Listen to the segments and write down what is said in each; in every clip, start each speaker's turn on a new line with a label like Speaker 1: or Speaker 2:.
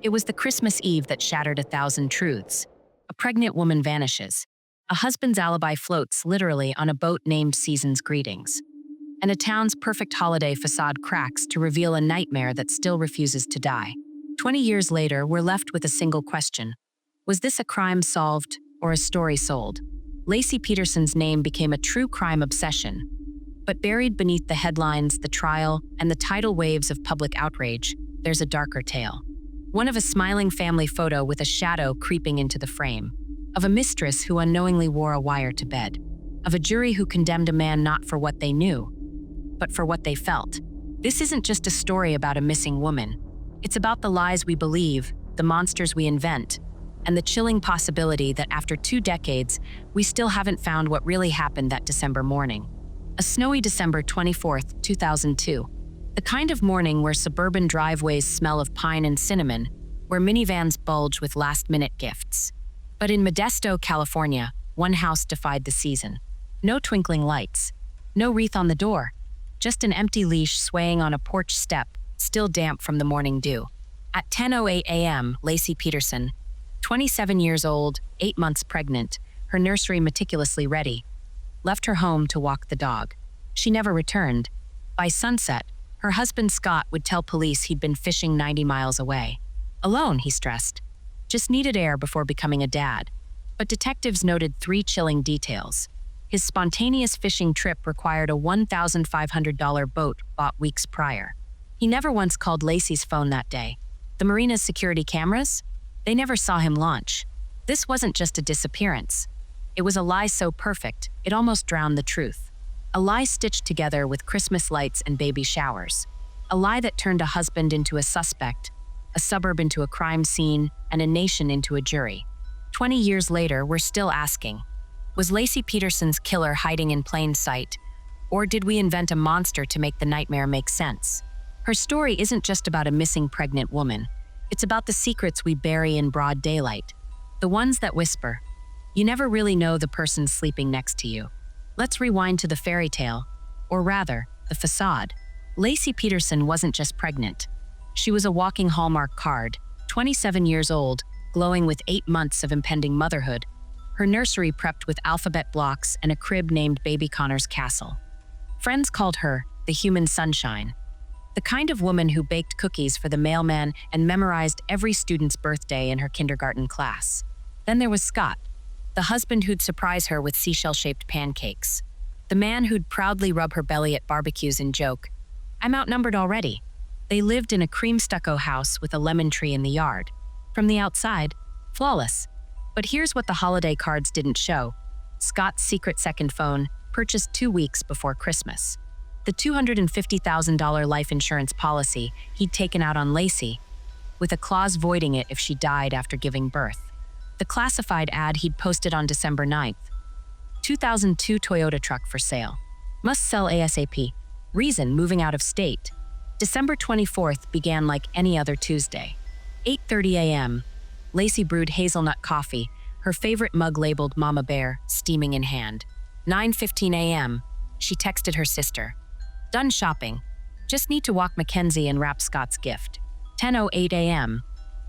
Speaker 1: It was the Christmas Eve that shattered 1,000 truths. A pregnant woman vanishes. A husband's alibi floats literally on a boat named Season's Greetings. And a town's perfect holiday facade cracks to reveal a nightmare that still refuses to die. 20 years later, we're left with a single question. Was this a crime solved or a story sold? Laci Peterson's name became a true crime obsession. But buried beneath the headlines, the trial, and the tidal waves of public outrage, there's a darker tale. One of a smiling family photo with a shadow creeping into the frame. Of a mistress who unknowingly wore a wire to bed. Of a jury who condemned a man not for what they knew, but for what they felt. This isn't just a story about a missing woman. It's about the lies we believe, the monsters we invent, and the chilling possibility that after 2 decades, we still haven't found what really happened that December morning. A snowy December 24th, 2002. The kind of morning where suburban driveways smell of pine and cinnamon, where minivans bulge with last-minute gifts. But in Modesto, California, one house defied the season. No twinkling lights, no wreath on the door, just an empty leash swaying on a porch step, still damp from the morning dew. At 10:08 a.m., Laci Peterson, 27 years old, 8 months pregnant, her nursery meticulously ready, left her home to walk the dog. She never returned. By sunset, her husband Scott would tell police he'd been fishing 90 miles away. Alone, he stressed. Just needed air before becoming a dad. But detectives noted 3 chilling details. His spontaneous fishing trip required a $1,500 boat bought weeks prior. He never once called Laci's phone that day. The marina's security cameras? They never saw him launch. This wasn't just a disappearance. It was a lie so perfect, it almost drowned the truth. A lie stitched together with Christmas lights and baby showers. A lie that turned a husband into a suspect, a suburb into a crime scene, and a nation into a jury. 20 years later, we're still asking, was Laci Peterson's killer hiding in plain sight, or did we invent a monster to make the nightmare make sense? Her story isn't just about a missing pregnant woman. It's about the secrets we bury in broad daylight, the ones that whisper. You never really know the person sleeping next to you. Let's rewind to the fairy tale, or rather, the facade. Laci Peterson wasn't just pregnant. She was a walking Hallmark card, 27 years old, glowing with 8 months of impending motherhood. Her nursery prepped with alphabet blocks and a crib named Baby Connor's Castle. Friends called her the human sunshine, the kind of woman who baked cookies for the mailman and memorized every student's birthday in her kindergarten class. Then there was Scott, the husband who'd surprise her with seashell-shaped pancakes. The man who'd proudly rub her belly at barbecues and joke, "I'm outnumbered already." They lived in a cream stucco house with a lemon tree in the yard. From the outside, flawless. But here's what the holiday cards didn't show. Scott's secret second phone, purchased 2 weeks before Christmas. The $250,000 life insurance policy he'd taken out on Laci, with a clause voiding it if she died after giving birth. The classified ad he'd posted on December 9th. 2002 Toyota truck for sale. Must sell ASAP. Reason, moving out of state. December 24th began like any other Tuesday. 8:30 a.m. Laci brewed hazelnut coffee, her favorite mug labeled Mama Bear, steaming in hand. 9:15 a.m. She texted her sister. Done shopping. Just need to walk Mackenzie and wrap Scott's gift. 10:08 a.m.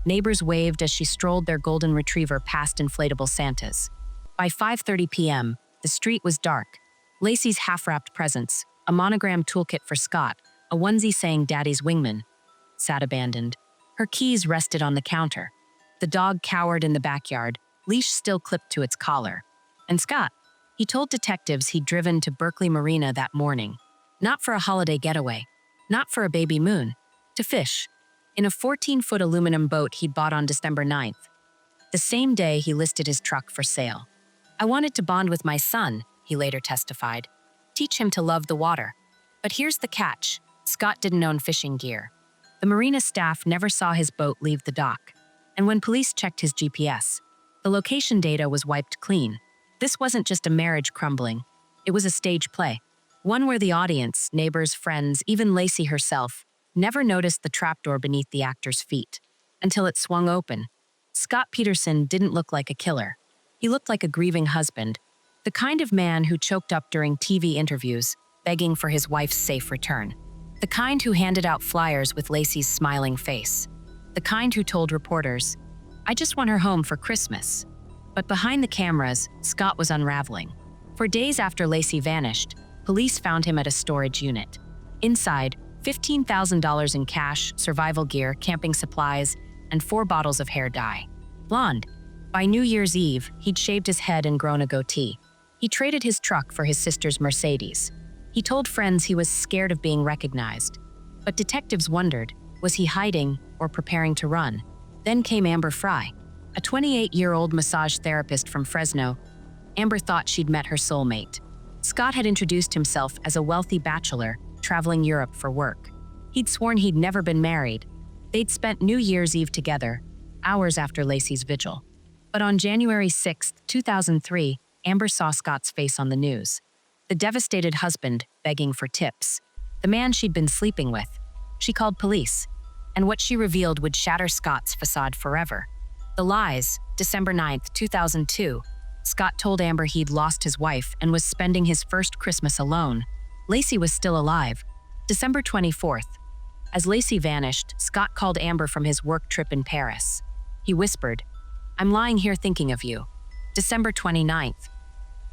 Speaker 1: Neighbors waved as she strolled their golden retriever past inflatable Santas. By 5:30 p.m., the street was dark. Laci's half-wrapped presents, a monogram toolkit for Scott, a onesie saying Daddy's Wingman, sat abandoned. Her keys rested on the counter. The dog cowered in the backyard, leash still clipped to its collar. And Scott, he told detectives he'd driven to Berkeley Marina that morning. Not for a holiday getaway, not for a baby moon, to fish. In a 14-foot aluminum boat he'd bought on December 9th. The same day he listed his truck for sale. "I wanted to bond with my son," he later testified. "Teach him to love the water." But here's the catch. Scott didn't own fishing gear. The marina staff never saw his boat leave the dock. And when police checked his GPS, the location data was wiped clean. This wasn't just a marriage crumbling. It was a stage play. One where the audience, neighbors, friends, even Laci herself, never noticed the trapdoor beneath the actor's feet. Until it swung open. Scott Peterson didn't look like a killer. He looked like a grieving husband, the kind of man who choked up during TV interviews, begging for his wife's safe return. The kind who handed out flyers with Laci's smiling face. the kind who told reporters, "I just want her home for Christmas." But behind the cameras, Scott was unraveling. For days after Laci vanished, police found him at a storage unit. Inside, $15,000 in cash, survival gear, camping supplies, and 4 bottles of hair dye. Blonde. By New Year's Eve, he'd shaved his head and grown a goatee. He traded his truck for his sister's Mercedes. He told friends he was scared of being recognized. But detectives wondered, was he hiding or preparing to run? Then came Amber Fry, a 28-year-old massage therapist from Fresno. Amber thought she'd met her soulmate. Scott had introduced himself as a wealthy bachelor traveling Europe for work. He'd sworn he'd never been married. They'd spent New Year's Eve together, hours after Laci's vigil. But on January 6, 2003, Amber saw Scott's face on the news. The devastated husband begging for tips. The man she'd been sleeping with. She called police, and what she revealed would shatter Scott's facade forever. The lies. December 9, 2002. Scott told Amber he'd lost his wife and was spending his first Christmas alone. Laci was still alive. December 24th. As Laci vanished, Scott called Amber from his work trip in Paris. He whispered, "I'm lying here thinking of you." December 29th.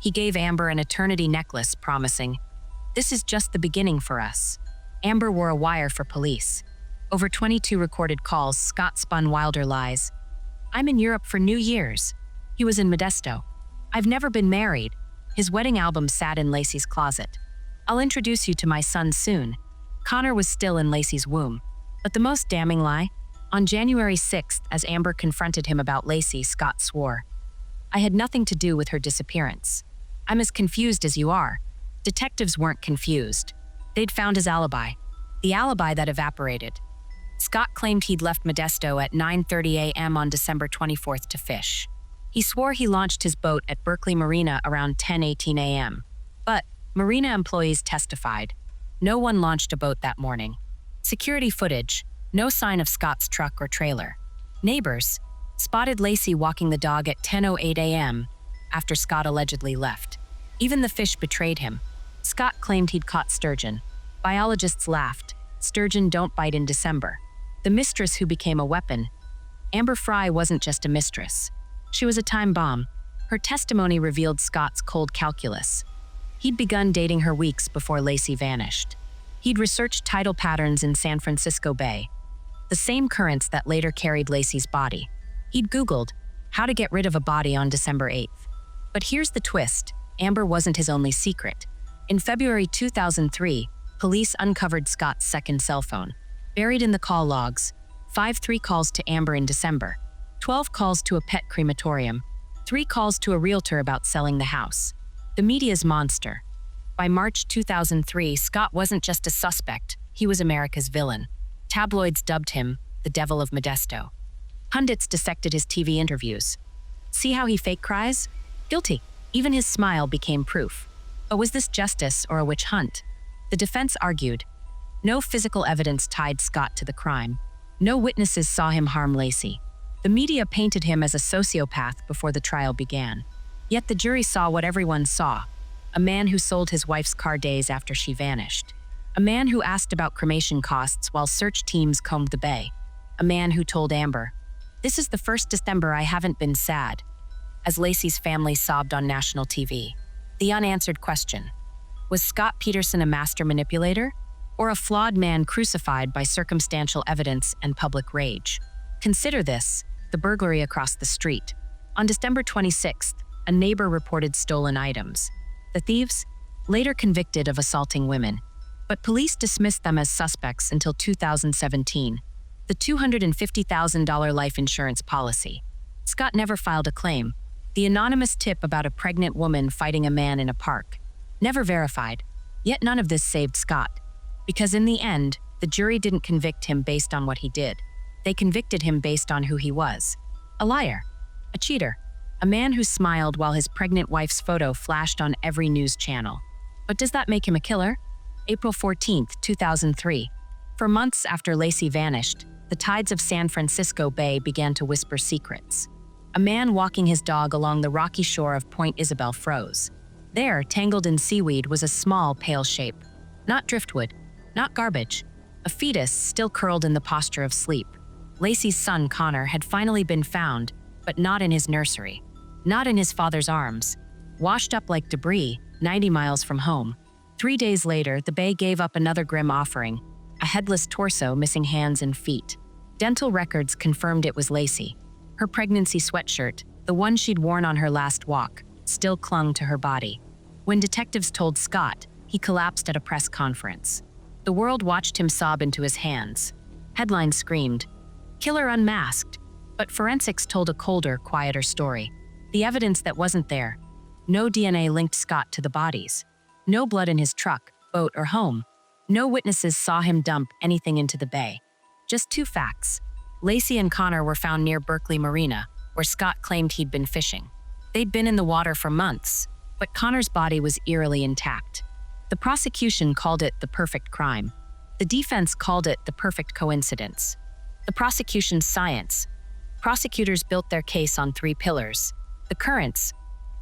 Speaker 1: He gave Amber an eternity necklace, promising, "This is just the beginning for us." Amber wore a wire for police. Over 22 recorded calls, Scott spun wilder lies. "I'm in Europe for New Year's." He was in Modesto. "I've never been married." His wedding album sat in Laci's closet. "I'll introduce you to my son soon." Connor was still in Laci's womb. But the most damning lie? On January 6th, as Amber confronted him about Laci, Scott swore, "I had nothing to do with her disappearance. I'm as confused as you are." Detectives weren't confused. They'd found his alibi. The alibi that evaporated. Scott claimed he'd left Modesto at 9:30 a.m. on December 24th to fish. He swore he launched his boat at Berkeley Marina around 10:18 a.m. But marina employees testified. No one launched a boat that morning. Security footage. No sign of Scott's truck or trailer. Neighbors spotted Laci walking the dog at 10:08 a.m. after Scott allegedly left. Even the fish betrayed him. Scott claimed he'd caught sturgeon. Biologists laughed. Sturgeon don't bite in December. The mistress who became a weapon. Amber Fry wasn't just a mistress. She was a time bomb. Her testimony revealed Scott's cold calculus. He'd begun dating her weeks before Laci vanished. He'd researched tidal patterns in San Francisco Bay, the same currents that later carried Laci's body. He'd Googled how to get rid of a body on December 8th. But here's the twist. Amber wasn't his only secret. In February 2003, police uncovered Scott's second cell phone. Buried in the call logs, 3 calls to Amber in December, 12 calls to a pet crematorium, 3 calls to a realtor about selling the house. The media's monster. By March 2003, Scott wasn't just a suspect, he was America's villain. Tabloids dubbed him the Devil of Modesto. Pundits dissected his TV interviews. See how he fake cries? Guilty. Even his smile became proof. But was this justice or a witch hunt? The defense argued. No physical evidence tied Scott to the crime. No witnesses saw him harm Laci. The media painted him as a sociopath before the trial began. Yet the jury saw what everyone saw. A man who sold his wife's car days after she vanished. A man who asked about cremation costs while search teams combed the bay. A man who told Amber, "This is the first December I haven't been sad," as Laci's family sobbed on national TV. The unanswered question. Was Scott Peterson a master manipulator? Or a flawed man crucified by circumstantial evidence and public rage? Consider this, the burglary across the street. On December 26th, a neighbor reported stolen items. The thieves, later convicted of assaulting women. But police dismissed them as suspects until 2017, the $250,000 life insurance policy. Scott never filed a claim. The anonymous tip about a pregnant woman fighting a man in a park. Never verified. Yet none of this saved Scott. Because in the end, the jury didn't convict him based on what he did. They convicted him based on who he was. A liar. A cheater. A man who smiled while his pregnant wife's photo flashed on every news channel. But does that make him a killer? April 14th, 2003. For months after Laci vanished, the tides of San Francisco Bay began to whisper secrets. A man walking his dog along the rocky shore of Point Isabel froze. There, tangled in seaweed, was a small, pale shape. Not driftwood, not garbage. A fetus still curled in the posture of sleep. Laci's son, Connor, had finally been found, but not in his nursery, not in his father's arms, washed up like debris, 90 miles from home. 3 days later, the Bay gave up another grim offering, a headless torso missing hands and feet. Dental records confirmed it was Laci. Her pregnancy sweatshirt, the one she'd worn on her last walk, still clung to her body. When detectives told Scott, he collapsed at a press conference. The world watched him sob into his hands. Headlines screamed, "Killer unmasked," but forensics told a colder, quieter story. The evidence that wasn't there. No DNA linked Scott to the bodies. No blood in his truck, boat, or home. No witnesses saw him dump anything into the Bay. Just 2 facts. Laci and Connor were found near Berkeley Marina, where Scott claimed he'd been fishing. They'd been in the water for months, but Connor's body was eerily intact. The prosecution called it the perfect crime. The defense called it the perfect coincidence. The prosecution's science. Prosecutors built their case on 3 pillars. The currents.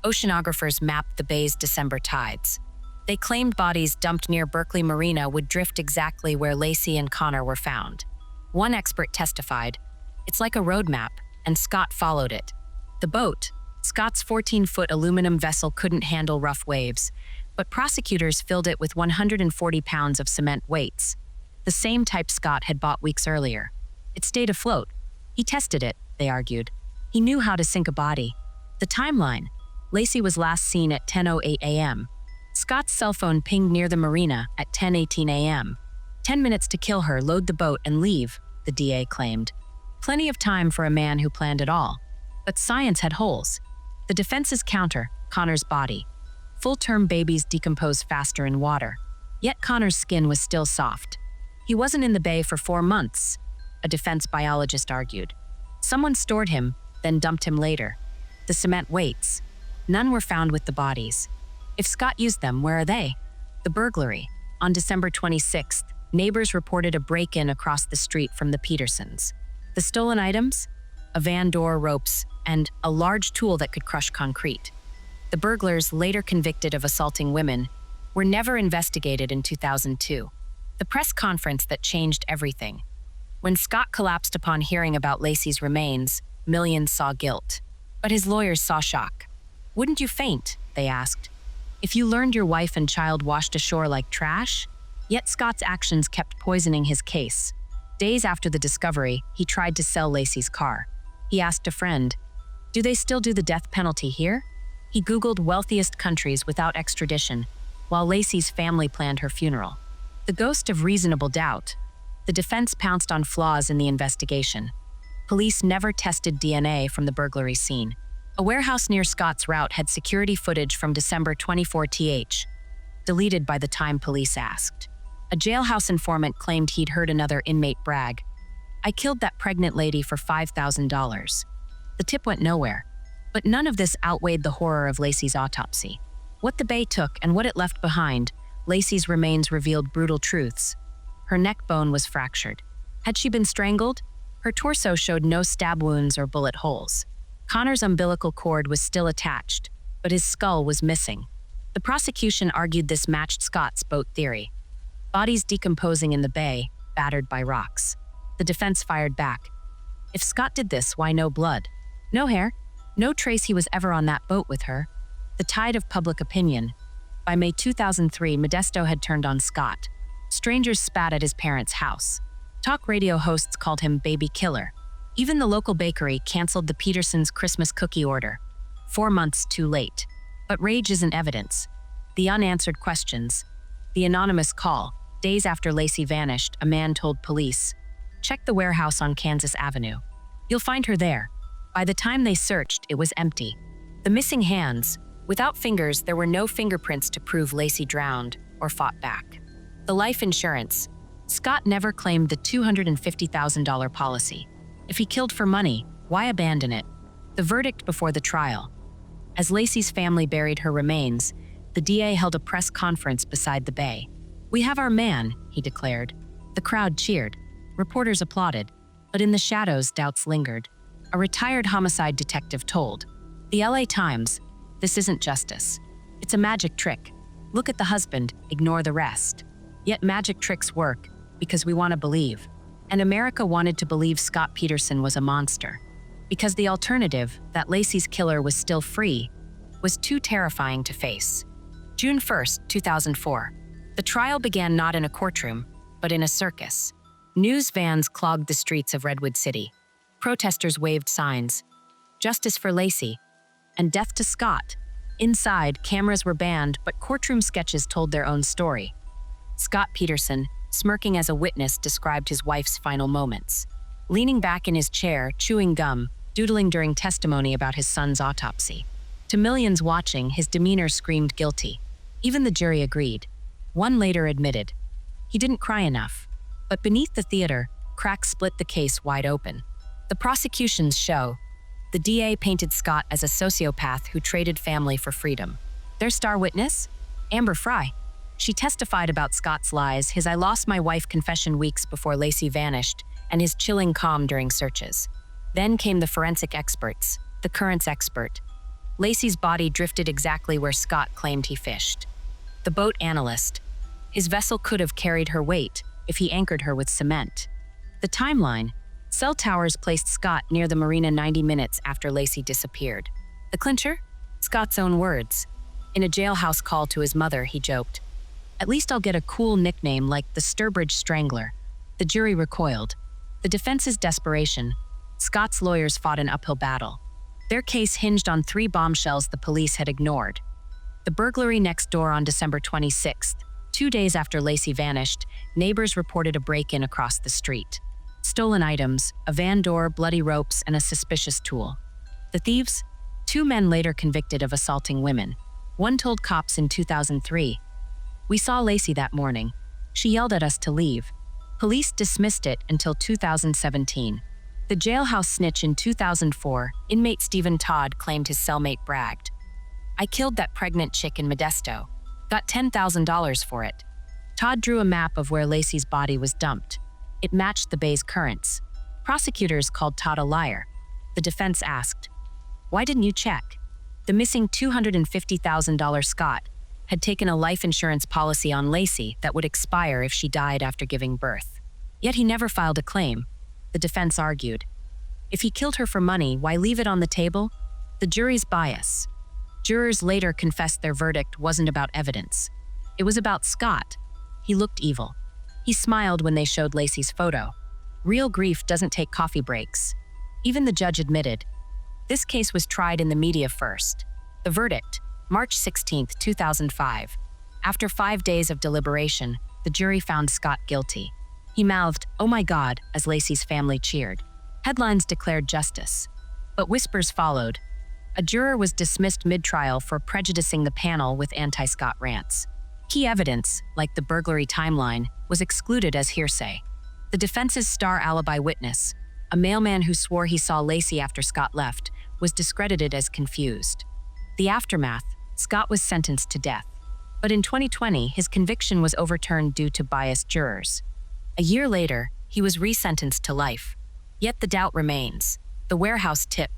Speaker 1: Oceanographers mapped the Bay's December tides. They claimed bodies dumped near Berkeley Marina would drift exactly where Laci and Connor were found. One expert testified, "It's like a road map," and Scott followed it. The boat, Scott's 14-foot aluminum vessel, couldn't handle rough waves, but prosecutors filled it with 140 pounds of cement weights, the same type Scott had bought weeks earlier. It stayed afloat. He tested it, they argued. He knew how to sink a body. The timeline. Laci was last seen at 10:08 a.m. Scott's cell phone pinged near the marina at 10:18 a.m. 10 minutes to kill her, load the boat, and leave, the DA claimed. Plenty of time for a man who planned it all. But science had holes. The defense's counter, Connor's body. Full-term babies decompose faster in water. Yet Connor's skin was still soft. He wasn't in the Bay for 4 months, a defense biologist argued. Someone stored him, then dumped him later. The cement weights. None were found with the bodies. If Scott used them, where are they? The burglary. On December 26th, neighbors reported a break-in across the street from the Petersons. The stolen items? A van door, ropes, and a large tool that could crush concrete. The burglars, later convicted of assaulting women, were never investigated in 2002. The press conference that changed everything. When Scott collapsed upon hearing about Laci's remains, millions saw guilt. But his lawyers saw shock. "Wouldn't you faint?" they asked. "If you learned your wife and child washed ashore like trash?" Yet Scott's actions kept poisoning his case. Days after the discovery, he tried to sell Laci's car. He asked a friend, "Do they still do the death penalty here?" He Googled wealthiest countries without extradition, while Laci's family planned her funeral. The ghost of reasonable doubt. The defense pounced on flaws in the investigation. Police never tested DNA from the burglary scene. A warehouse near Scott's route had security footage from December 24th, deleted by the time police asked. A jailhouse informant claimed he'd heard another inmate brag, "I killed that pregnant lady for $5,000. The tip went nowhere. But none of this outweighed the horror of Laci's autopsy. What the Bay took and what it left behind, Laci's remains revealed brutal truths. Her neck bone was fractured. Had she been strangled? Her torso showed no stab wounds or bullet holes. Connor's umbilical cord was still attached, but his skull was missing. The prosecution argued this matched Scott's boat theory. Bodies decomposing in the Bay, battered by rocks. The defense fired back. If Scott did this, why no blood? No hair? No trace he was ever on that boat with her. The tide of public opinion. By May 2003, Modesto had turned on Scott. Strangers spat at his parents' house. Talk radio hosts called him Baby Killer. Even the local bakery canceled the Petersons' Christmas cookie order. 4 months too late. But rage isn't evidence. The unanswered questions. The anonymous call. Days after Laci vanished, a man told police, "Check the warehouse on Kansas Avenue. You'll find her there." By the time they searched, it was empty. The missing hands. Without fingers, there were no fingerprints to prove Laci drowned or fought back. The life insurance. Scott never claimed the $250,000 policy. If he killed for money, why abandon it? The verdict before the trial. As Laci's family buried her remains, the DA held a press conference beside the Bay. "We have our man," he declared. The crowd cheered. Reporters applauded. But in the shadows, doubts lingered. A retired homicide detective told the LA Times, "This isn't justice. It's a magic trick. Look at the husband, ignore the rest." Yet magic tricks work because we want to believe. And America wanted to believe Scott Peterson was a monster, because the alternative, that Laci's killer was still free, was too terrifying to face. June 1st, 2004. The trial began not in a courtroom, but in a circus. News vans clogged the streets of Redwood City. Protesters waved signs, "Justice for Laci," and "Death to Scott." Inside, cameras were banned, but courtroom sketches told their own story. Scott Peterson, smirking as a witness, described his wife's final moments. Leaning back in his chair, chewing gum, doodling during testimony about his son's autopsy. To millions watching, his demeanor screamed guilty. Even the jury agreed. One later admitted, he didn't cry enough. But beneath the theater, cracks split the case wide open. The prosecution's show. The DA painted Scott as a sociopath who traded family for freedom. Their star witness? Amber Fry. She testified about Scott's lies, his "I lost my wife" confession weeks before Laci vanished, and his chilling calm during searches. Then came the forensic experts, the currents expert. Laci's body drifted exactly where Scott claimed he fished. The boat analyst. His vessel could have carried her weight if he anchored her with cement. The timeline. Cell towers placed Scott near the marina 90 minutes after Laci disappeared. The clincher? Scott's own words. In a jailhouse call to his mother, he joked, "At least I'll get a cool nickname like the Sturbridge Strangler." The jury recoiled. The defense's desperation. Scott's lawyers fought an uphill battle. Their case hinged on 3 bombshells the police had ignored. The burglary next door on December 26th, 2 days after Laci vanished, neighbors reported a break-in across the street. Stolen items, a van door, bloody ropes, and a suspicious tool. The thieves? 2 men later convicted of assaulting women. One told cops in 2003, "We saw Laci that morning. She yelled at us to leave." Police dismissed it until 2017. The jailhouse snitch in 2004, inmate Stephen Todd claimed his cellmate bragged, "I killed that pregnant chick in Modesto. Got $10,000 for it." Todd drew a map of where Laci's body was dumped. It matched the bay's currents. Prosecutors called Todd a liar. The defense asked, "Why didn't you check?" The missing $250,000 Scott had taken a life insurance policy on Laci that would expire if she died after giving birth. Yet he never filed a claim. The defense argued, if he killed her for money, why leave it on the table? The jury's bias. Jurors later confessed their verdict wasn't about evidence. It was about Scott. He looked evil. He smiled when they showed Laci's photo. Real grief doesn't take coffee breaks. Even the judge admitted. This case was tried in the media first. The verdict, March 16, 2005. After 5 days of deliberation, the jury found Scott guilty. He mouthed, "Oh my God," as Laci's family cheered. Headlines declared justice. But whispers followed. A juror was dismissed mid-trial for prejudicing the panel with anti-Scott rants. Key evidence, like the burglary timeline, was excluded as hearsay. The defense's star alibi witness, a mailman who swore he saw Laci after Scott left, was discredited as confused. The aftermath, Scott was sentenced to death. But in 2020, his conviction was overturned due to biased jurors. A year later, he was resentenced to life. Yet the doubt remains. The warehouse tip.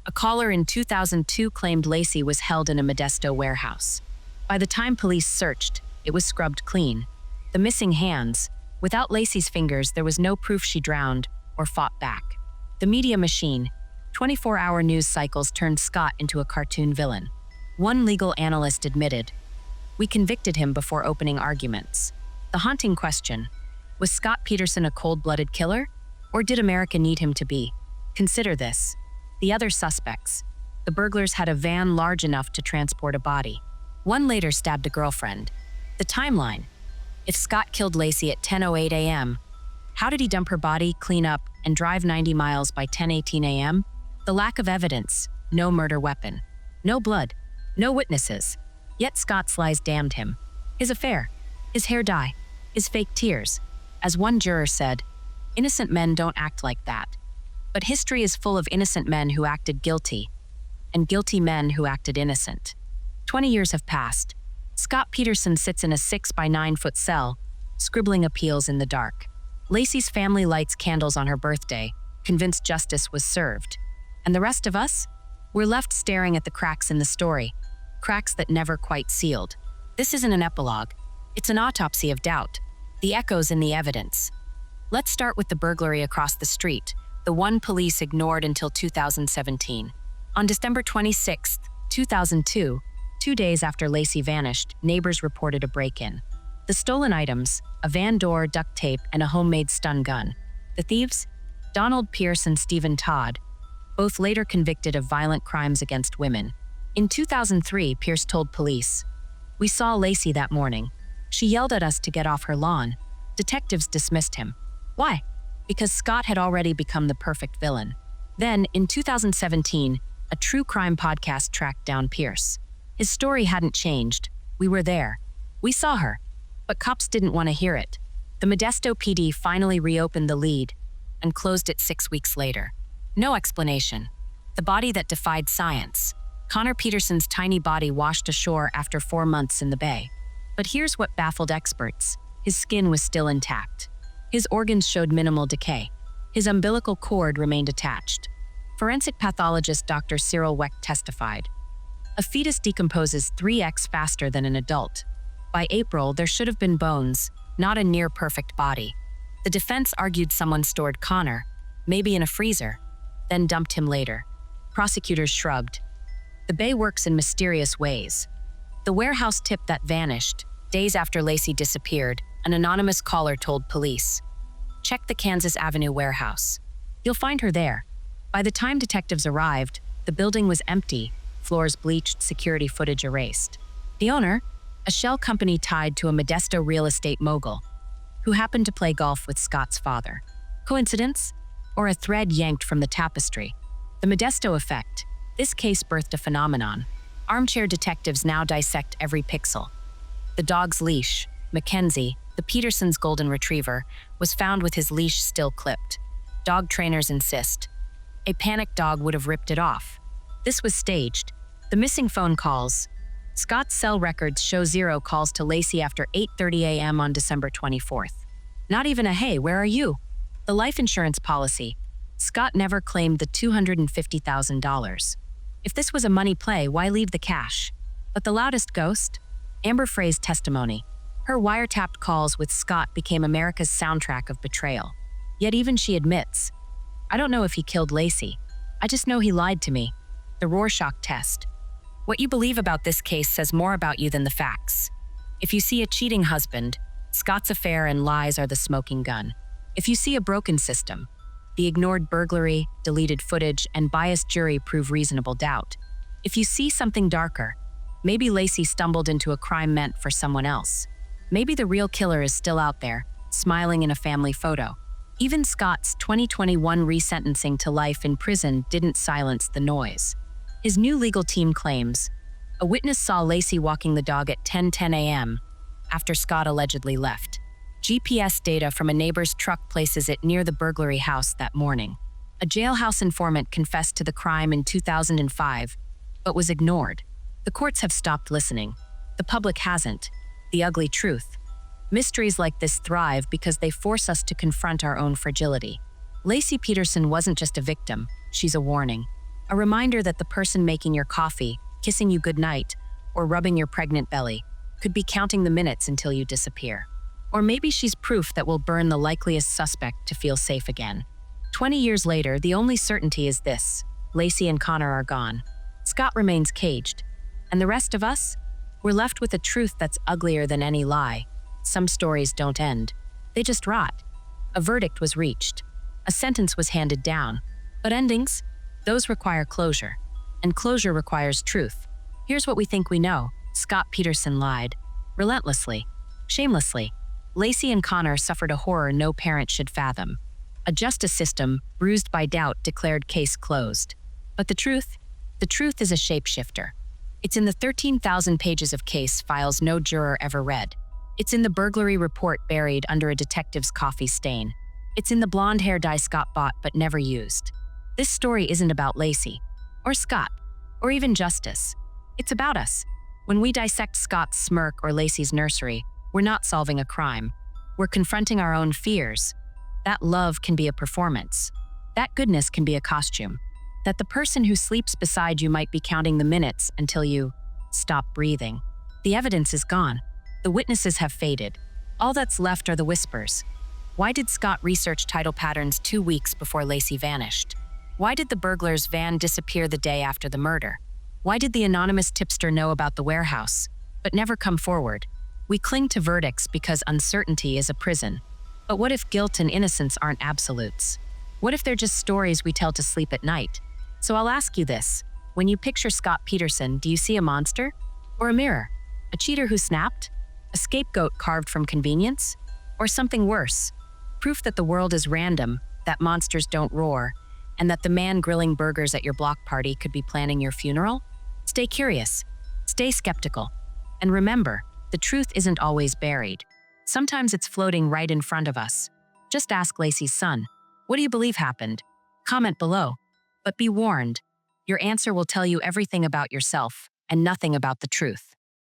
Speaker 1: A caller in 2002 claimed Laci was held in a Modesto warehouse. By the time police searched, it was scrubbed clean. The missing hands. Without Laci's fingers, there was no proof she drowned or fought back. The media machine. 24-hour news cycles turned Scott into a cartoon villain. One legal analyst admitted, "We convicted him before opening arguments." The haunting question, was Scott Peterson a cold-blooded killer? Or did America need him to be? Consider this. The other suspects. The burglars had a van large enough to transport a body. One later stabbed a girlfriend. The timeline. If Scott killed Laci at 10:08 a.m., how did he dump her body, clean up, and drive 90 miles by 10:18 a.m.? The lack of evidence. No murder weapon. No blood. No witnesses. Yet Scott's lies damned him. His affair. His hair dye. His fake tears. As one juror said, innocent men don't act like that. But history is full of innocent men who acted guilty, and guilty men who acted innocent. 20 years have passed. Scott Peterson sits in a 6 by 9 foot cell, scribbling appeals in the dark. Laci's family lights candles on her birthday, convinced justice was served. And the rest of us? We're left staring at the cracks in the story, cracks that never quite sealed. This isn't an epilogue. It's an autopsy of doubt. The echoes in the evidence. Let's start with the burglary across the street, the one police ignored until 2017. On December 26, 2002, 2 days after Laci vanished, neighbors reported a break-in. The stolen items, a van door, duct tape, and a homemade stun gun. The thieves? Donald Pierce and Stephen Todd, both later convicted of violent crimes against women. In 2003, Pierce told police, "We saw Laci that morning. She yelled at us to get off her lawn." Detectives dismissed him. Why? Because Scott had already become the perfect villain. Then, in 2017, a true crime podcast tracked down Pierce. His story hadn't changed. We were there. We saw her. But cops didn't want to hear it. The Modesto PD finally reopened the lead and closed it 6 weeks later. No explanation. The body that defied science. Connor Peterson's tiny body washed ashore after 4 months in the bay. But here's what baffled experts. His skin was still intact. His organs showed minimal decay. His umbilical cord remained attached. Forensic pathologist Dr. Cyril Weck testified. A fetus decomposes 3x faster than an adult. By April, there should have been bones, not a near-perfect body. The defense argued someone stored Connor, maybe in a freezer, then dumped him later. Prosecutors shrugged. The bay works in mysterious ways. The warehouse tip that vanished, days after Laci disappeared, an anonymous caller told police. Check the Kansas Avenue warehouse. You'll find her there. By the time detectives arrived, the building was empty, floors bleached, security footage erased. The owner, a shell company tied to a Modesto real estate mogul, who happened to play golf with Scott's father. Coincidence? Or a thread yanked from the tapestry? The Modesto effect. This case birthed a phenomenon. Armchair detectives now dissect every pixel. The dog's leash, Mackenzie, the Peterson's golden retriever, was found with his leash still clipped. Dog trainers insist. A panicked dog would have ripped it off. This was staged. The missing phone calls. Scott's cell records show 0 calls to Laci after 8:30 a.m. on December 24th. Not even a "hey, where are you?" The life insurance policy. Scott never claimed the $250,000. If this was a money play, why leave the cash? But the loudest ghost? Amber Frey's testimony. Her wiretapped calls with Scott became America's soundtrack of betrayal. Yet even she admits, "I don't know if he killed Laci. I just know he lied to me." The Rorschach test. What you believe about this case says more about you than the facts. If you see a cheating husband, Scott's affair and lies are the smoking gun. If you see a broken system, the ignored burglary, deleted footage, and biased jury prove reasonable doubt. If you see something darker, maybe Laci stumbled into a crime meant for someone else. Maybe the real killer is still out there, smiling in a family photo. Even Scott's 2021 resentencing to life in prison didn't silence the noise. His new legal team claims, a witness saw Laci walking the dog at 10:10 a.m. after Scott allegedly left. GPS data from a neighbor's truck places it near the burglary house that morning. A jailhouse informant confessed to the crime in 2005, but was ignored. The courts have stopped listening. The public hasn't. The ugly truth. Mysteries like this thrive because they force us to confront our own fragility. Laci Peterson wasn't just a victim, she's a warning. A reminder that the person making your coffee, kissing you goodnight, or rubbing your pregnant belly could be counting the minutes until you disappear. Or maybe she's proof that we'll burn the likeliest suspect to feel safe again. 20 years later, the only certainty is this: Laci and Connor are gone. Scott remains caged. And the rest of us? We're left with a truth that's uglier than any lie. Some stories don't end. They just rot. A verdict was reached. A sentence was handed down. But endings? Those require closure. And closure requires truth. Here's what we think we know. Scott Peterson lied. Relentlessly. Shamelessly. Laci and Connor suffered a horror no parent should fathom. A justice system, bruised by doubt, declared case closed. But the truth? The truth is a shapeshifter. It's in the 13,000 pages of case files no juror ever read. It's in the burglary report buried under a detective's coffee stain. It's in the blonde hair dye Scott bought but never used. This story isn't about Laci, or Scott, or even justice. It's about us. When we dissect Scott's smirk or Laci's nursery, we're not solving a crime. We're confronting our own fears. That love can be a performance. That goodness can be a costume. That the person who sleeps beside you might be counting the minutes until you stop breathing. The evidence is gone. The witnesses have faded. All that's left are the whispers. Why did Scott research tidal patterns 2 weeks before Laci vanished? Why did the burglar's van disappear the day after the murder? Why did the anonymous tipster know about the warehouse, but never come forward? We cling to verdicts because uncertainty is a prison. But what if guilt and innocence aren't absolutes? What if they're just stories we tell to sleep at night? So I'll ask you this. When you picture Scott Peterson, do you see a monster? Or a mirror? A cheater who snapped? A scapegoat carved from convenience? Or something worse? Proof that the world is random, that monsters don't roar, and that the man grilling burgers at your block party could be planning your funeral? Stay curious, stay skeptical, and remember, the truth isn't always buried. Sometimes it's floating right in front of us. Just ask Laci's son, what do you believe happened? Comment below. But be warned, your answer will tell you everything about yourself and nothing about the truth.